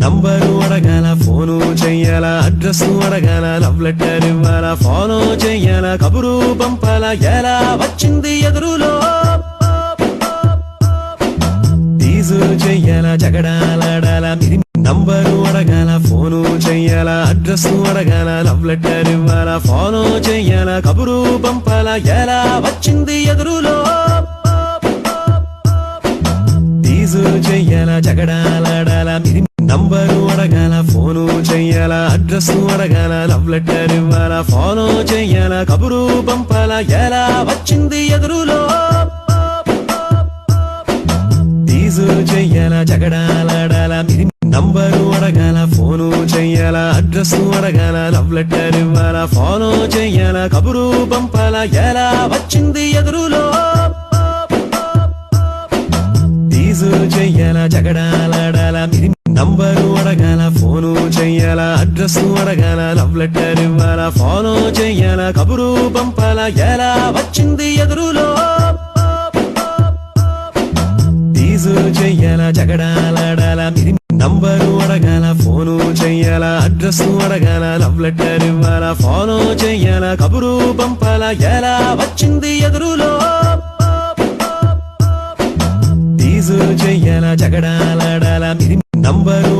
number అడగాల phone చెయ్యాలా address అడగాల లవ్ లెటర్ ఇవ్వాలా ఫాలో చెయ్యాలా కబురు పంపాలా ఎలా వచ్చింది ఎదురులో తీజు చెయ్యాలా జగడాలాడాలా నంబరు అడగాల ఫోను చెయ్యాలా అడ్రస్ అడగాల లవ్ లెటర్ ఇవ్వాలా ఫాలో చెయ్యాలా కబురు పంపాలా ఎలా వచ్చింది ఎదురులో తీజు చెయ్యాలా జగడాలాడాలా నంబరు అడగాల ఫోను చెయ్యాలా అడ్రస్ అడగాల లవ్ లెటర్ ఇవ్వాలా ఫాలో చెయ్యాలా కబురు పంపాలా ఎలా వచ్చింది ఎదురులో తీజు చెయ్యాలా జగడాలాడాలా నంబరు అడగాల ఫోను చెయ్యాలా అడ్రస్ అడగాల లవ్ లెటర్ ఇవ్వాలా ఫాలో చెయ్యాలా కబురు పంపాలా ఎలా వచ్చింది ఎదురులో తీజు చెయ్యాలా జగడాలాడాలా నంబరు అడగాల ఫోను చెయ్యాలా అడ్రస్ అడగాల లవ్ లెటర్ ఇవ్వాలా ఫాలో చెయ్యాలా కబురు పంపాలా ఎలా వచ్చింది ఎదురులో తీజు చెయ్యాలా జగడాలాడాలా నంబరు అడగాల ఫోను చెయ్యాలా అడ్రస్ అడగాల లవ్ లెటర్ ఇవ్వాలా ఫాలో చెయ్యాలా కబురు పంపాలా ఎలా వచ్చింది ఎదురులో తీజు చెయ్యాలా జగడాలాడాలా నంబరు